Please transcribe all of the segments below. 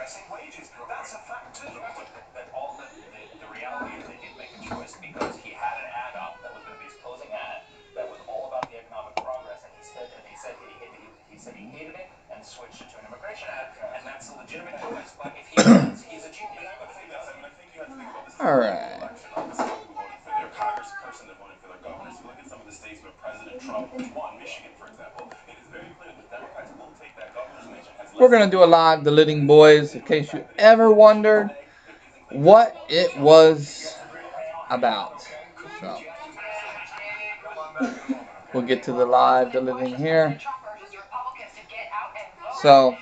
increasing wages. That's a fact too. But all the reality is they did make a choice because he had an ad up that was going to be his closing ad that was all about the economic progress, and he said he hated it and switched it to an immigration ad, and that's a legitimate choice. But if he wins, he's a genius. All right. Congressperson that voted for their governors. You look at some of the states where President Trump won, Michigan, for example. It is very clear that Democrats will take that governor's mansion. We're gonna do a live delidding, boys, in case you ever wondered what it was about. So we'll get to the live delidding here. So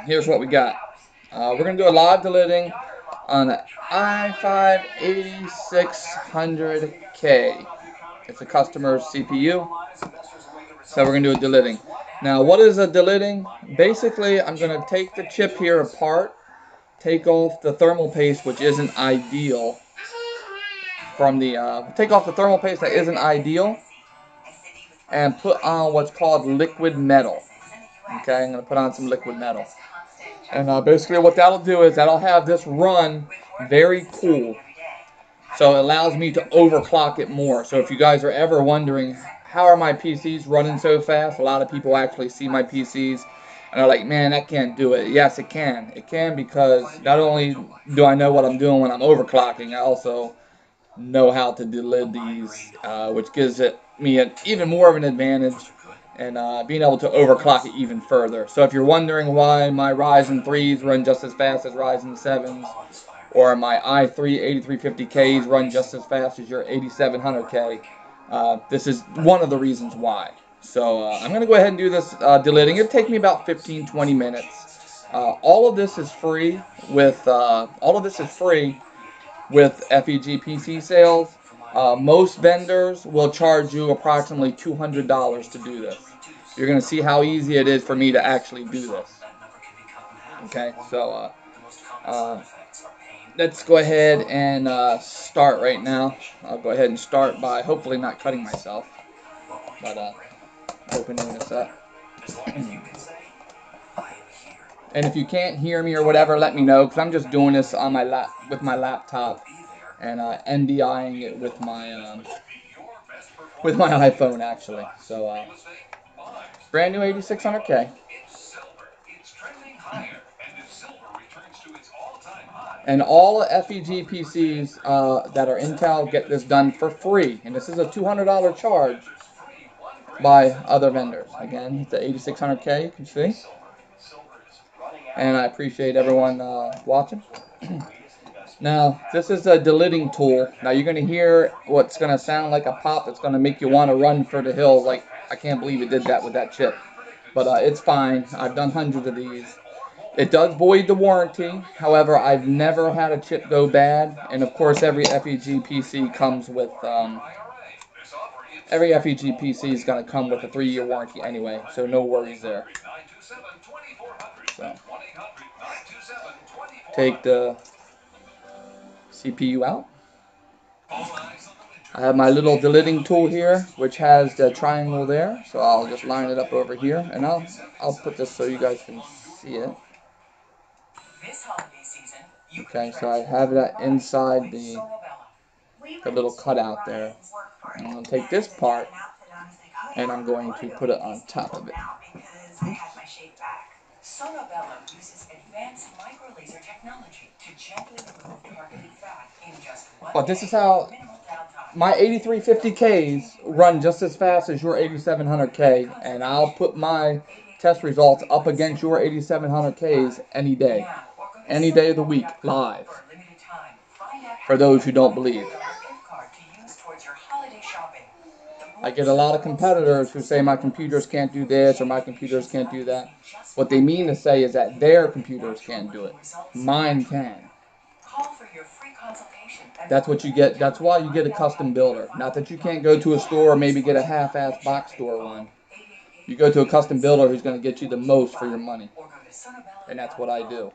here's what we got. We're going to do a live delidding on an i5 8600K. It's a customer's CPU. So we're going to do a delidding. Now, what is a delidding? Basically, I'm going to take the chip here apart, take off the thermal paste, which isn't ideal. Take off the thermal paste that isn't ideal, and put on what's called liquid metal. Okay, I'm going to put on some liquid metal. And basically what that'll do is that'll have this run very cool. So it allows me to overclock it more. So if you guys are ever wondering, how are my PCs running so fast? A lot of people actually see my PCs and are like, man, that can't do it. Yes, it can. It can, because not only do I know what I'm doing when I'm overclocking, I also know how to delid these, which gives me even more of an advantage, and being able to overclock it even further. So if you're wondering why my Ryzen 3s run just as fast as Ryzen 7s, or my i3 8350Ks run just as fast as your 8700K, this is one of the reasons why. So I'm going to go ahead and do this delidding. It'll take me about 15-20 minutes. All of this is free with FEG PC Sales. Most vendors will charge you approximately $200 to do this. You're going to see how easy it is for me to actually do this. Okay, so let's go ahead and start right now. I'll go ahead and start by hopefully not cutting myself, but opening this up. And if you can't hear me or whatever, let me know, because I'm just doing this on my with my laptop and NDIing it with my iPhone actually. So brand new 8600K. And all FEG PCs that are Intel get this done for free, and this is a $200 charge by other vendors. Again, it's the 8600K, you can see. And I appreciate everyone watching. Now, this is a delidding tool. Now, you're going to hear what's going to sound like a pop. It's going to make you want to run for the hills. Like, I can't believe it did that with that chip. But it's fine. I've done hundreds of these. It does void the warranty. However, I've never had a chip go bad. And, of course, every FEG PC comes with... every FEG PC is going to come with a 3-year warranty anyway. So, no worries there. So, take the CPU out. I have my little delidding tool here, which has the triangle there. So I'll just line it up over here, and I'll put this so you guys can see it. Okay, so I have that inside the little cutout there. And I'm going to take this part, and I'm going to put it on top of it. Sonobellum uses advanced microlaser technology to gently remove targeted fat in just 1 day. This is how my 8350Ks run just as fast as your 8700K, and I'll put my test results up against your 8700Ks any day of the week, live, for those who don't believe. I get a lot of competitors who say my computers can't do this or my computers can't do that. What they mean to say is that their computers can't do it. Mine can. That's what you get. That's why you get a custom builder. Not that you can't go to a store or maybe get a half-ass box store one. You go to a custom builder who's going to get you the most for your money. And that's what I do.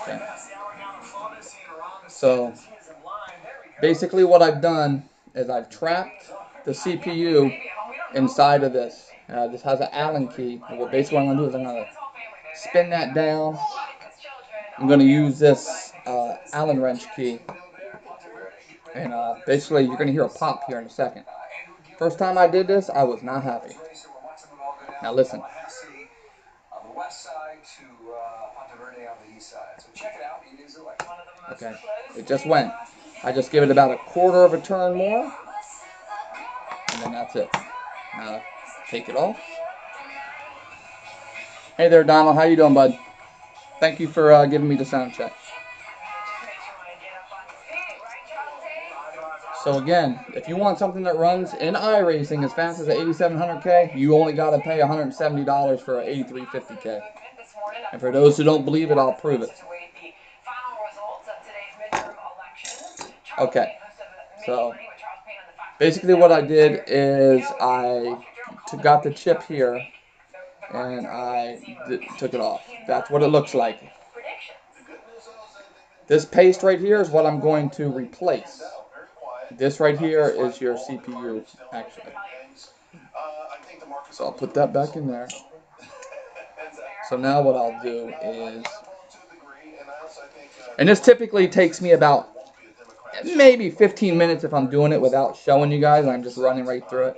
Okay. So, basically what I've done is I've trapped the CPU inside of this. This has an Allen key. And basically what I'm going to do is I'm going to spin that down. I'm going to use this Allen wrench key. And basically you're going to hear a pop here in a second. First time I did this, I was not happy. Now listen. Okay, it just went. I just give it about a quarter of a turn more. And then that's it. Now take it off. Hey there, Donald. How you doing, bud? Thank you for giving me the sound check. So again, if you want something that runs in iRacing as fast as an 8700K, you only got to pay $170 for an 8350K. And for those who don't believe it, I'll prove it. Okay, so basically what I did is I got the chip here and I took it off. That's what it looks like. This paste right here is what I'm going to replace. This right here is your CPU, actually. So I'll put that back in there. So now what I'll do is, and this typically takes me about maybe 15 minutes if I'm doing it without showing you guys. I'm just running right through it.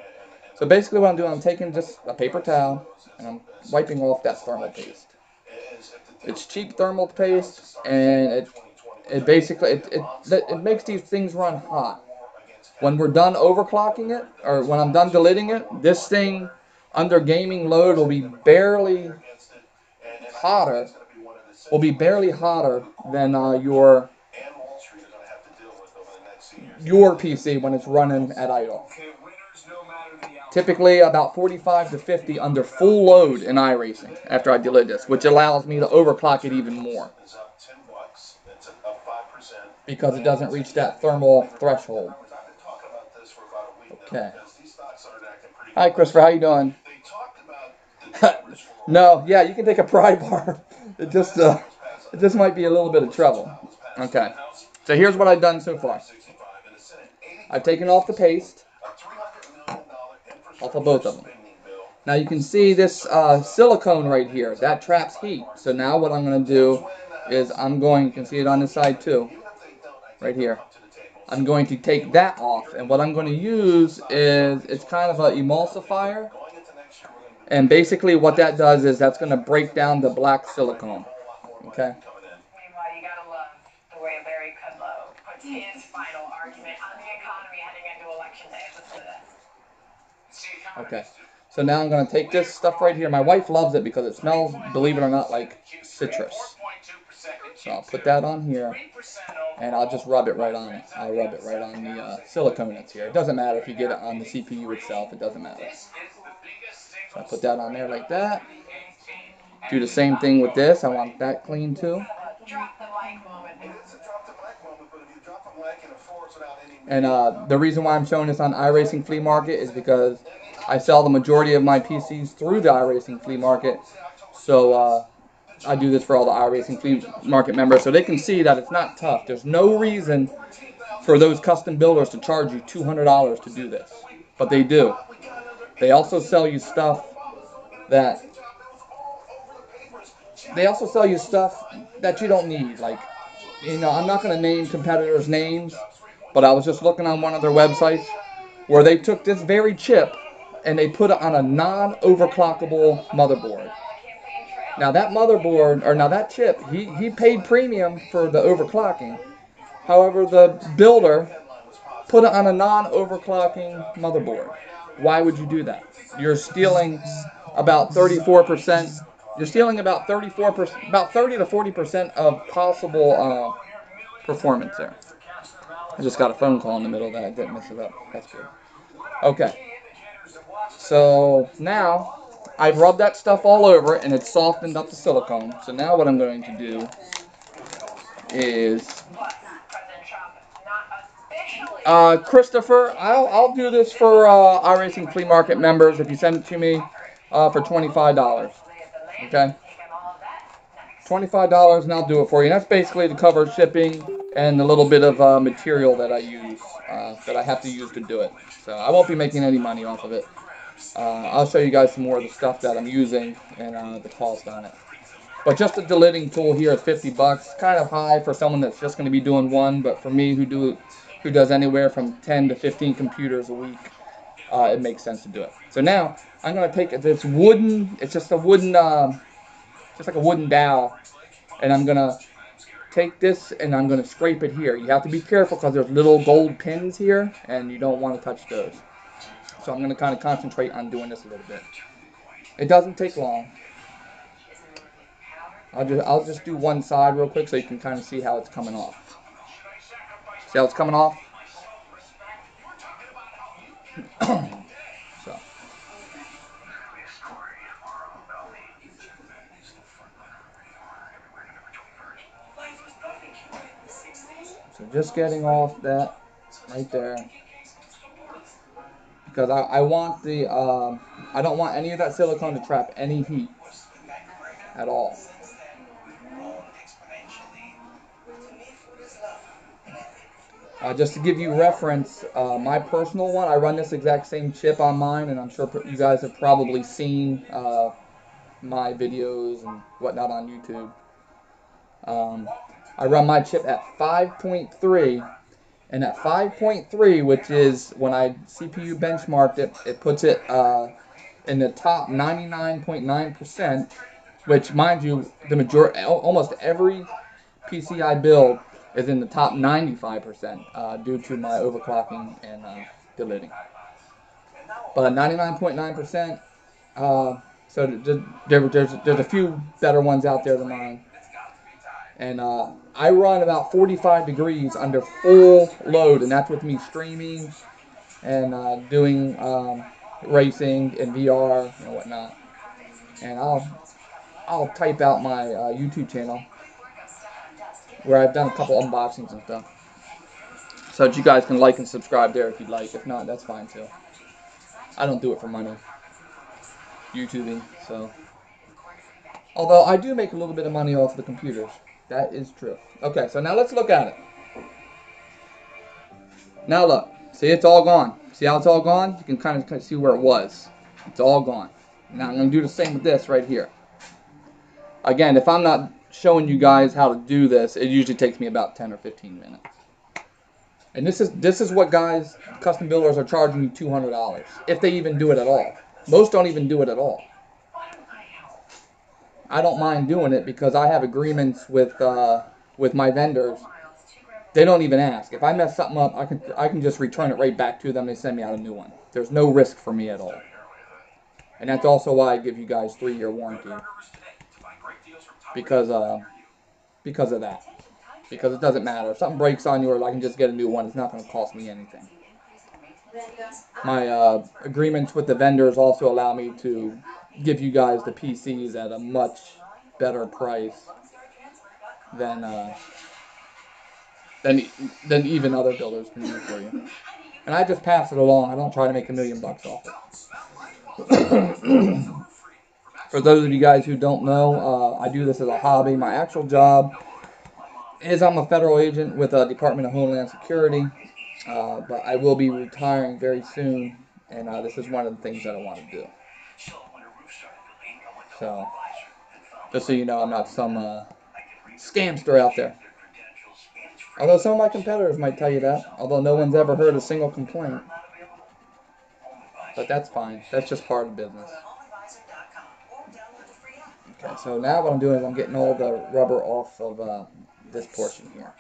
So basically what I'm doing, I'm taking just a paper towel and I'm wiping off that thermal paste. It's cheap thermal paste, and it basically it makes these things run hot. When we're done overclocking it, or when I'm done delidding it, this thing under gaming load will be barely hotter. Than your PC when it's running at idle. Typically about 45 to 50 under full load in iRacing after I delid this, which allows me to overclock it even more because it doesn't reach that thermal threshold. Okay. Hi, Christopher. How you doing? No, yeah, you can take a pry bar. It just might be a little bit of trouble. Okay. So here's what I've done so far. I've taken off the paste off of both of them. Now you can see this silicone right here. That traps heat. So now what I'm going to do is you can see it on this side too, right here. I'm going to take that off, and what I'm going to use is, it's kind of an emulsifier, and basically what that does is that's going to break down the black silicone. Okay. Meanwhile, you gotta love the way Larry Kudlow puts his final argument on the economy heading into election day. Listen to this. Okay. So now I'm going to take this stuff right here. My wife loves it because it smells, believe it or not, like citrus. So I'll put that on here, and I'll just rub it right on it. I'll rub it right on the silicone that's here. It doesn't matter if you get it on the CPU itself. It doesn't matter. So I put that on there like that. Do the same thing with this. I want that clean too. And the reason why I'm showing this on iRacing Flea Market is because I sell the majority of my PCs through the iRacing Flea Market. So I do this for all the iRacing Flea Market members so they can see that it's not tough. There's no reason for those custom builders to charge you $200 to do this. But they do. They also sell you stuff that you don't need. Like, you know, I'm not going to name competitors' names, but I was just looking on one of their websites where they took this very chip and they put it on a non-overclockable motherboard. Now that motherboard, or now that chip, he paid premium for the overclocking. However, the builder put it on a non-overclocking motherboard. Why would you do that? You're stealing about 34%. You're stealing about 34%, about 30 to 40% of possible performance there. I just got a phone call in the middle of that. I didn't mess it up. That's good. Okay. So now I've rubbed that stuff all over it and it's softened up the silicone. So now what I'm going to do is, Christopher, I'll do this for iRacing Flea Market members if you send it to me for $25. Okay? $25 and I'll do it for you. And that's basically to cover shipping and a little bit of material that I use, that I have to use to do it. So I won't be making any money off of it. I'll show you guys some more of the stuff that I'm using and the cost on it. But just the delidding tool here is 50 bucks. Kind of high for someone that's just going to be doing one, but for me who does anywhere from 10 to 15 computers a week, it makes sense to do it. So now I'm going to take this wooden, it's just a wooden, just like a wooden dowel, and I'm going to take this and I'm going to scrape it here. You have to be careful because there's little gold pins here, and you don't want to touch those. So I'm going to kind of concentrate on doing this a little bit. It doesn't take long. I'll just do one side real quick so you can kind of see how it's coming off. See how it's coming off? So just getting off that right there. Because I want the, I don't want any of that silicone to trap any heat at all. Just to give you reference, my personal one, I run this exact same chip on mine, and I'm sure you guys have probably seen my videos and whatnot on YouTube. I run my chip at 5.3, and at 5.3, which is when I CPU benchmarked it, it puts it in the top 99.9%, which, mind you, the majority, almost every PC I build is in the top 95% due to my overclocking and delidding. But 99.9%, so there's a few better ones out there than mine. And I run about 45 degrees under full load, and that's with me streaming and doing racing and VR and whatnot. And I'll type out my YouTube channel where I've done a couple unboxings and stuff, so that you guys can like and subscribe there if you'd like. If not, that's fine too. I don't do it for money, YouTubing, so. Although I do make a little bit of money off the computers. That is true. Okay, so now let's look at it. Now look. See, it's all gone. See how it's all gone? You can kind of see where it was. It's all gone. Now I'm going to do the same with this right here. Again, if I'm not showing you guys how to do this, it usually takes me about 10 or 15 minutes. And this is what guys, custom builders, are charging you $200, if they even do it at all. Most don't even do it at all. I don't mind doing it because I have agreements with my vendors. They don't even ask. If I mess something up, I can just return it right back to them. They send me out a new one. There's no risk for me at all. And that's also why I give you guys 3-year warranty. Because of that. Because it doesn't matter. If something breaks on you, or I can just get a new one, it's not going to cost me anything. My agreements with the vendors also allow me to give you guys the PCs at a much better price than even other builders can do for you. And I just pass it along. I don't try to make $1 million off it. For those of you guys who don't know, I do this as a hobby. My actual job is I'm a federal agent with the Department of Homeland Security, but I will be retiring very soon, and this is one of the things that I want to do. So, just so you know, I'm not some scamster out there. Although some of my competitors might tell you that, although no one's ever heard a single complaint. But that's fine. That's just part of business. Okay, so now what I'm doing is I'm getting all the rubber off of this portion here.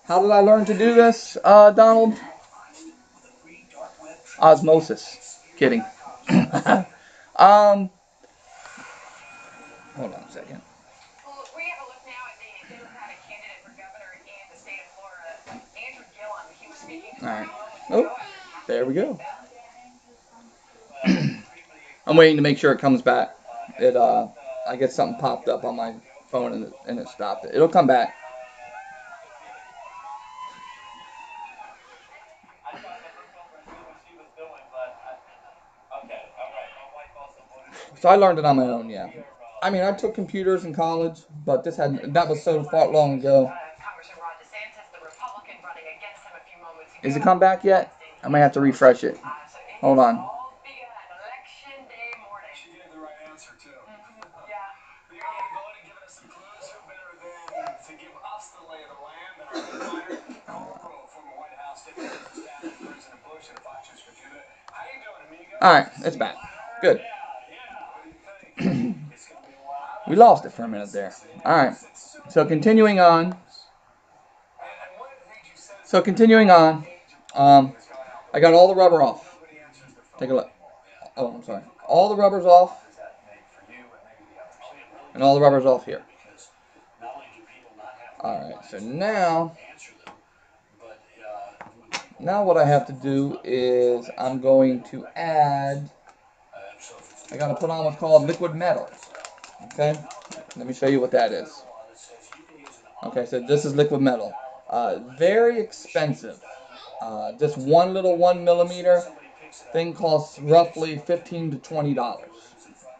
How did I learn to do this, Donald? Osmosis. Kidding. Hold on a second. Well, we have a look now at the Democratic candidate for governor in the state of Florida, Andrew Gillum. He was speaking. All right. Oh, there we go. I'm waiting to make sure it comes back. I guess something popped up on my phone and it stopped it. It'll come back. So I learned it on my own, yeah. I mean, I took computers in college, but that was so far long ago. Congressman Ron DeSantis, the Republican Is it come back yet? I might have to refresh it. Hold on. Election day morning. She gave the right answer, too. Yeah. The early voting giving us some clues. Who better than to give us the lay of the land than our headliner, Carl, former White House Deputy Staff to President Bush and a Fox News computer. How you doing, amigo? Alright, it's back. Good. Yeah. What do you think? It's going to be a while. We lost it for a minute there. Alright. So continuing on. I got all the rubber off. Take a look. Oh, I'm sorry. All the rubber's off. And all the rubber's off here. Alright, so now what I have to do is I'm going to add, I got to put on what's called liquid metal. Okay? Let me show you what that is. Okay, so this is liquid metal. Very expensive. Just one little 1mm thing costs roughly $15 to $20,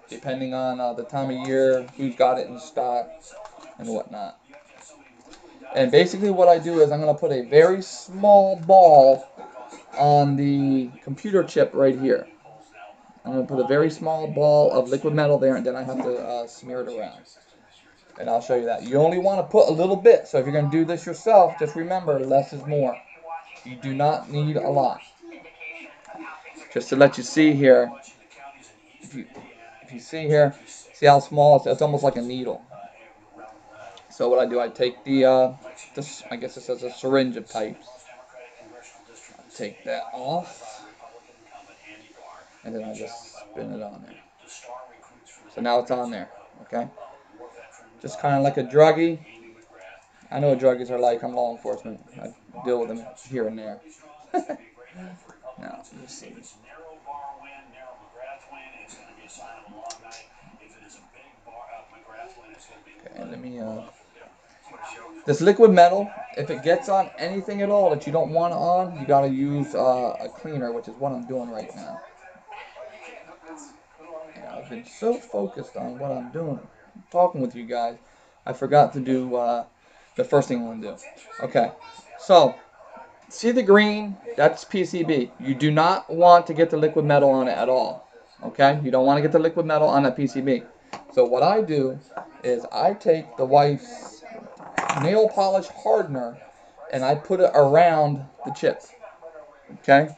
depending on the time of year, who's got it in stock, and whatnot. And basically what I do is I'm going to put a very small ball on the computer chip right here. I'm going to put a very small ball of liquid metal there, and then I have to smear it around. And I'll show you that. You only want to put a little bit, so if you're going to do this yourself, just remember, less is more. You do not need a lot. Just to let you see here, if you see here, see how small it's almost like a needle. So what I do, I take the, this, I guess it says a syringe of pipes. Take that off, and then I just spin it on there. So now it's on there, okay? Just kind of like a druggie. I know what druggies are like. I'm law enforcement. I deal with them here and there. Now, let me see. Okay, let me, this liquid metal, if it gets on anything at all that you don't want it on, you got to use a cleaner, which is what I'm doing right now. Yeah, I've been so focused on what I'm doing, talking with you guys, I forgot to do the first thing I want to do. Okay, so see the green? That's PCB. You do not want to get the liquid metal on it at all. Okay, you don't want to get the liquid metal on that PCB. So what I do is I take the wife's nail polish hardener and I put it around the chip. Okay?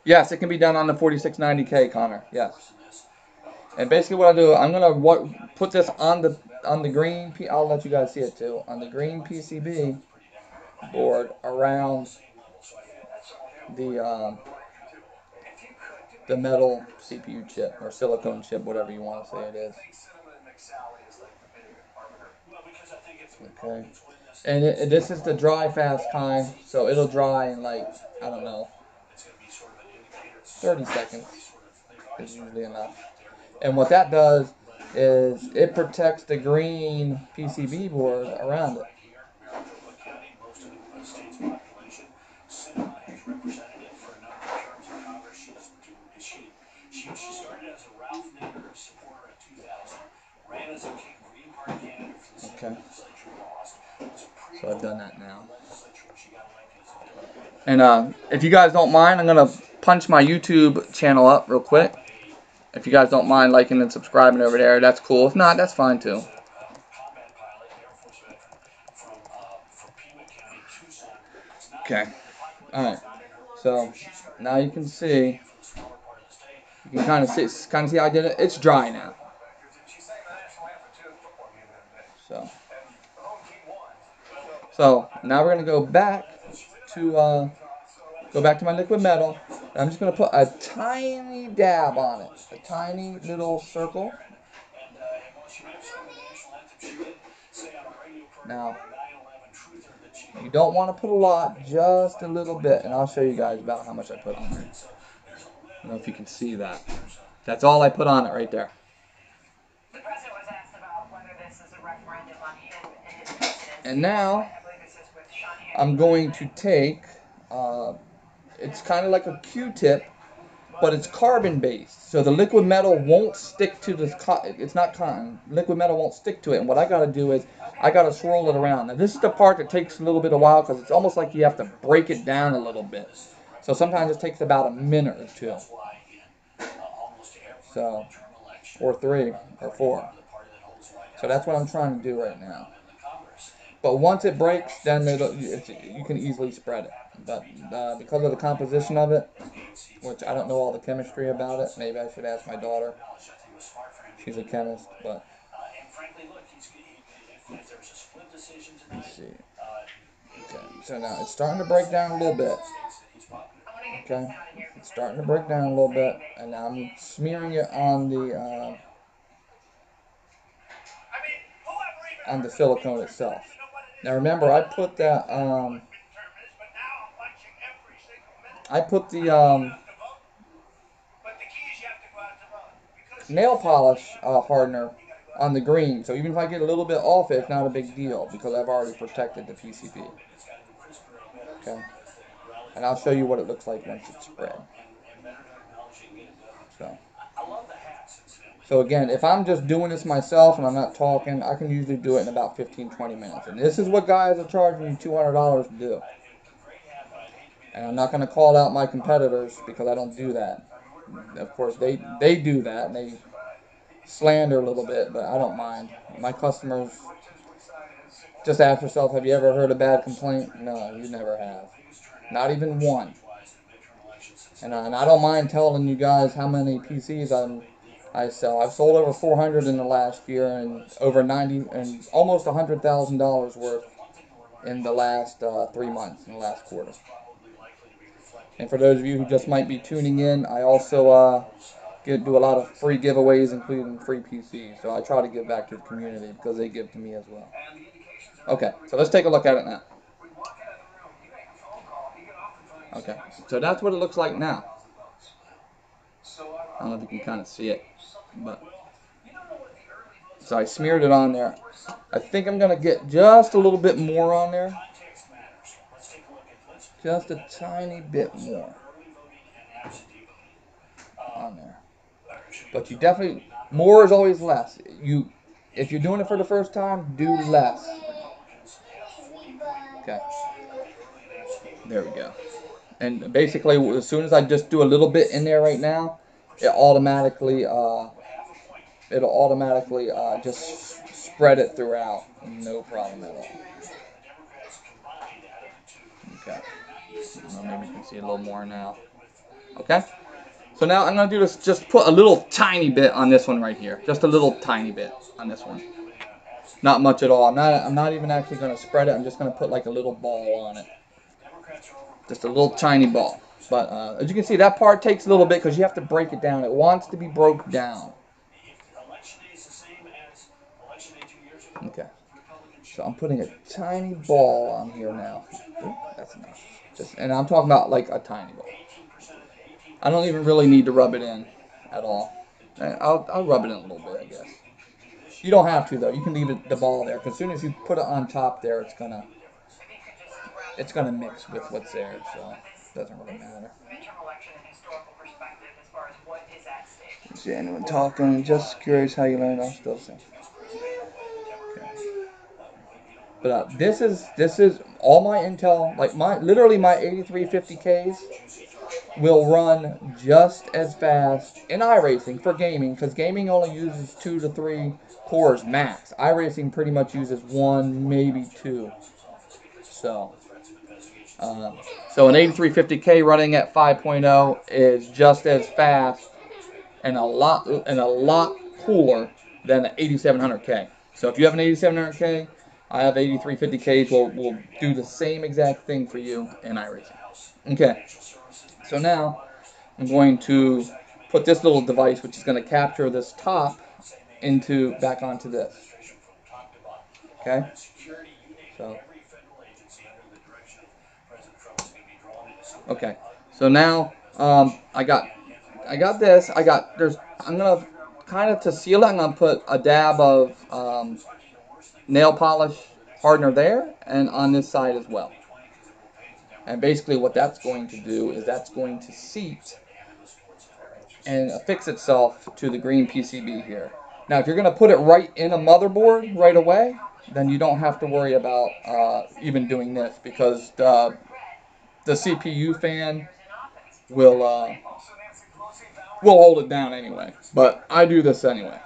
Yes, it can be done on the 4690K, Connor. Yes. And basically what I do, I'm gonna put this on the green. I'll let you guys see it too. On the green PCB board around the metal CPU chip or silicone chip, whatever you want to say it is. Okay. And this is the dry fast kind, so it'll dry in like, I don't know, 30 seconds is usually enough. And what that does is it protects the green PCB board around it. She started as a Ralph Nader supporter in 2000, ran as a Green Party candidate for the state legislature, lost. So I've done that now. And if you guys don't mind, I'm going to punch my YouTube channel up real quick. If you guys don't mind liking and subscribing over there, that's cool. If not, that's fine too. Okay. Alright. So now you can see. You can kind of see how I did it. It's dry now. So now we're gonna go back to my liquid metal. I'm just gonna put a tiny dab on it, a tiny little circle. Now you don't want to put a lot, just a little bit, and I'll show you guys about how much I put on there. I don't know if you can see that. That's all I put on it right there. The president was asked about whether this is a referendum on him and his presidency. And now I'm going to take, it's kind of like a Q-tip, but it's carbon based, so the liquid metal won't stick to this. It's not cotton. Liquid metal won't stick to it, and what I got to do is I got to swirl it around. Now this is the part that takes a little bit of while because it's almost like you have to break it down a little bit. So sometimes it takes about a minute or two. So, or 3 or 4. So that's what I'm trying to do right now. But once it breaks, then you can easily spread it. But because of the composition of it, which I don't know all the chemistry about it, maybe I should ask my daughter. She's a chemist, but let's see. Okay, so now it's starting to break down a little bit. Okay, it's starting to break down a little bit, and now I'm smearing it on the silicone itself. Now remember, I put that nail polish hardener on the green, so even if I get a little bit off it, it's not a big deal because I've already protected the PCB. Okay, and I'll show you what it looks like once it's spread. So again, if I'm just doing this myself and I'm not talking, I can usually do it in about 15-20 minutes. And this is what guys are charging you $200 to do. And I'm not going to call out my competitors because I don't do that. Of course, they do that and they slander a little bit, but I don't mind. My customers, just ask yourself, have you ever heard a bad complaint? No, you never have. Not even one. And I don't mind telling you guys how many PCs I sell. I've sold over 400 in the last year and over 90 and almost $100,000 worth in the last 3 months, in the last quarter. And for those of you who just might be tuning in, I also do a lot of free giveaways, including free PCs. So I try to give back to the community because they give to me as well. Okay, so let's take a look at it now. Okay, so that's what it looks like now. I don't know if you can kind of see it, but so I smeared it on there. I think I'm going to get just a little bit more on there. Just a tiny bit more on there. But you definitely, more is always less. If you're doing it for the first time, do less. Okay. There we go. And basically, as soon as I just do a little bit in there right now, it'll automatically just spread it throughout. No problem at all. Okay. Well, maybe you can see a little more now. Okay. So now I'm going to do this, just put a little tiny bit on this one right here. Just a little tiny bit on this one. Not much at all. I'm not even actually going to spread it. I'm just going to put like a little ball on it. Just a little tiny ball. But as you can see, that part takes a little bit because you have to break it down. It wants to be broke down. Okay. So I'm putting a tiny ball on here now. Ooh, that's enough. And I'm talking about like a tiny ball. I don't even really need to rub it in at all. I'll rub it in a little bit, I guess. You don't have to though. You can leave the ball there because as soon as you put it on top there, it's gonna mix with what's there. So it doesn't really matter. Is anyone talking? Just curious how you learned. I'm still saying. Okay. But this is all my Intel, like literally my 8350Ks will run just as fast in iRacing for gaming, because gaming only uses 2 to 3 cores max. iRacing pretty much uses 1, maybe 2. So an 8350K running at 5.0 is just as fast and a lot cooler than an 8700K. So if you have an 8700K, I have 8350Ks. Will do the same exact thing for you in iRacing. Okay. So now I'm going to put this little device, which is going to capture this top back onto this. Okay. So. Okay. So now I got this. I'm gonna kind of, to seal it, I'm gonna put a dab of nail polish hardener there and on this side as well. And basically what that's going to do is that's going to seat and affix itself to the green PCB here. Now, if you're going to put it right in a motherboard right away, then you don't have to worry about even doing this, because the CPU fan will hold it down anyway. But I do this anyway.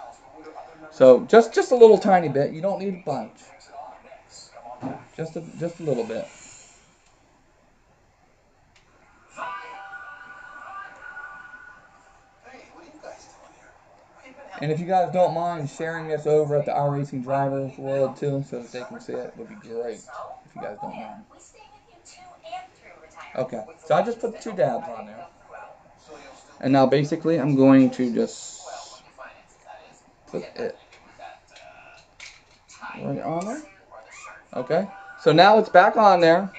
So just a little tiny bit. You don't need a bunch. Just a little bit. And if you guys don't mind sharing this over at the iRacing Drivers World too, so that they can see it, would be great. If you guys don't mind. Okay, so I just put 2 dabs on there. And now basically I'm going to just put it right on there. Okay, so now it's back on there.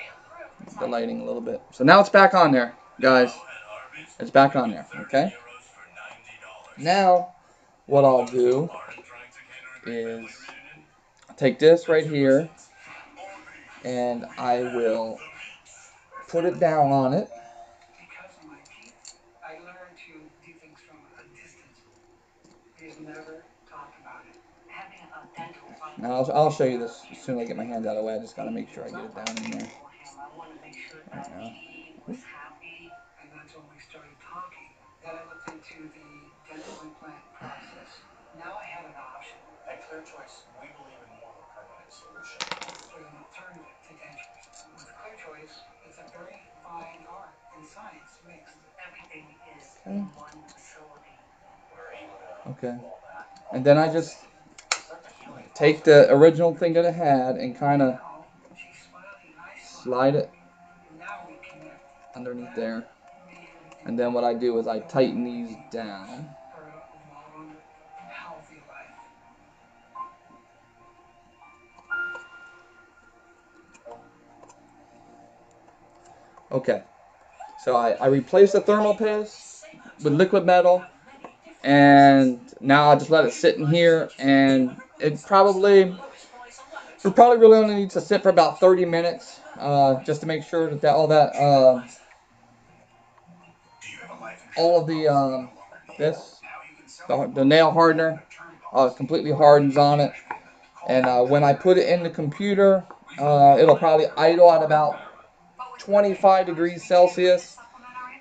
The lighting a little bit. So now it's back on there, guys. It's back on there, okay? Now, what I'll do is take this right here, and I will put it down on it. I learned to do things from a distance. We've never talked about it. Having a dental problem. Now I'll show you this as soon as I get my hands out of the way. I just gotta make sure I get it down in there. I want to make sure that he was happy, and that's when we started talking. Then I looked into the dental implant process. Now I have an option. At Clear Choice, we believe in more of a permanent solution. There's an alternative to dentures. With Clear Choice, it's a very fine art and science mixed. Everything is in one facility. Okay. And then I just take the original thing that it had and kind of slide it underneath there. And then what I do is I tighten these down. Okay. So I replace the thermal paste with liquid metal. And now I just let it sit in here, and it probably really only needs to sit for about 30 minutes, just to make sure that all of the nail hardener completely hardens on it. And when I put it in the computer, it'll probably idle at about 25 degrees Celsius.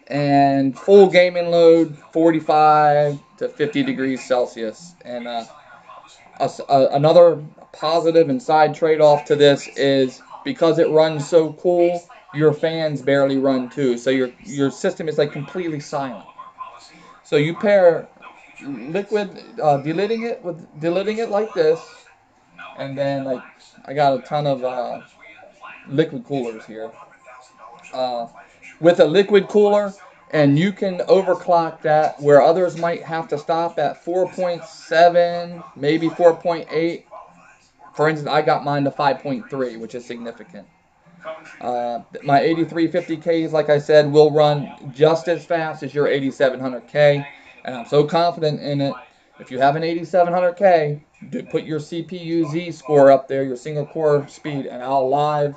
And full gaming load 45 to 50 degrees Celsius. And another positive and side trade-off to this is because it runs so cool, your fans barely run too. So your system is like completely silent. So you pair liquid delidding it like this, and then like I got a ton of liquid coolers here. With a liquid cooler, and you can overclock that where others might have to stop at 4.7, maybe 4.8. For instance, I got mine to 5.3, which is significant. My 8350Ks, like I said, will run just as fast as your 8700K, and I'm so confident in it. If you have an 8700K, put your CPU Z score up there, your single core speed, and I'll live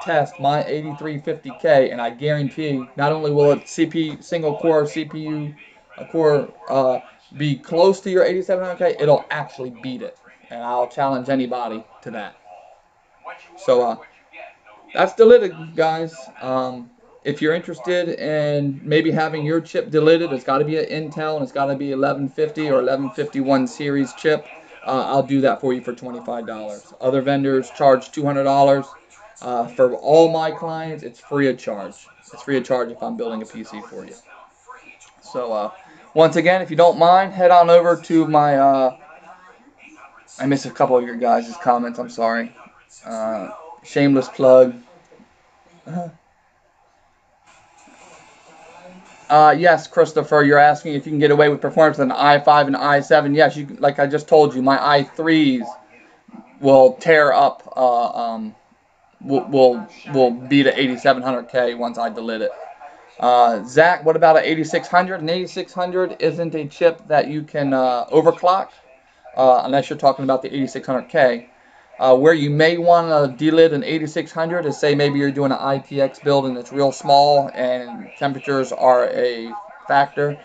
test my 8350K, and I guarantee not only will it single core CPU core be close to your 8700K, it'll actually beat it, and I'll challenge anybody to that. So that's delidded, guys. If you're interested in maybe having your chip delidded, it's got to be an Intel, and it's got to be 1150 or 1151 series chip. I'll do that for you for $25. Other vendors charge $200. For all my clients, it's free of charge. It's free of charge if I'm building a PC for you. So once again, if you don't mind, head on over to my... I missed a couple of your guys' comments. I'm sorry. Shameless plug. Yes, Christopher, you're asking if you can get away with performance with an i5 and i7. Yes, you, like I just told you, my i3s will tear up, will beat an 8700K once I delete it. Zach, what about an 8600? An 8600 isn't a chip that you can overclock, unless you're talking about the 8600K. Where you may want to delid an 8600 is, say maybe you're doing an ITX build and it's real small and temperatures are a factor,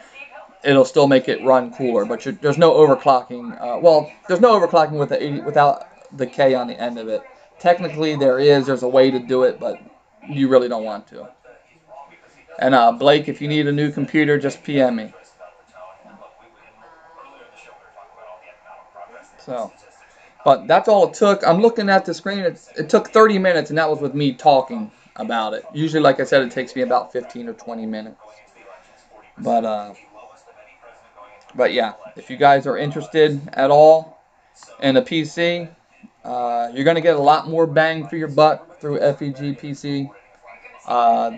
it'll still make it run cooler. But there's no overclocking. Well, there's no overclocking with the 80, without the K on the end of it. Technically, there's a way to do it, but you really don't want to. And Blake, if you need a new computer, just PM me. So, but that's all it took. I'm looking at the screen. It took 30 minutes, and that was with me talking about it. Usually, like I said, it takes me about 15 or 20 minutes. But yeah, if you guys are interested at all in a PC, you're going to get a lot more bang for your buck through FEG PC.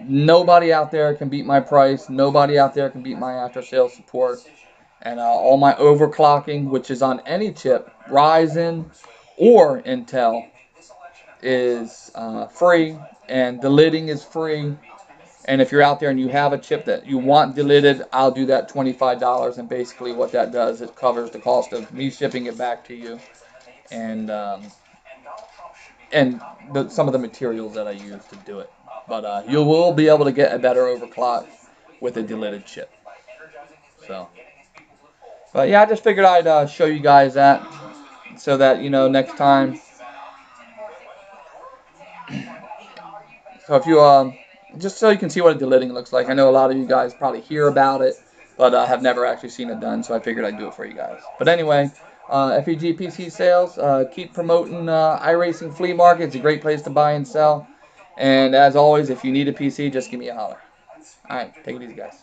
Nobody out there can beat my price. Nobody out there can beat my after-sales support. And all my overclocking, which is on any chip, Ryzen or Intel, is free. And delidding is free. And if you're out there and you have a chip that you want delidded, I'll do that $25. And basically what that does, it covers the cost of me shipping it back to you. And some of the materials that I use to do it. But you will be able to get a better overclock with a delidded chip. So, but yeah, I just figured I'd show you guys that, so that, you know, next time. So if you just so you can see what a delidding looks like. I know a lot of you guys probably hear about it, but have never actually seen it done. So I figured I'd do it for you guys. But anyway, FEG PC Sales, keep promoting iRacing Flea Market. It's a great place to buy and sell. And as always, if you need a PC, just give me a holler. All right, take it easy, guys.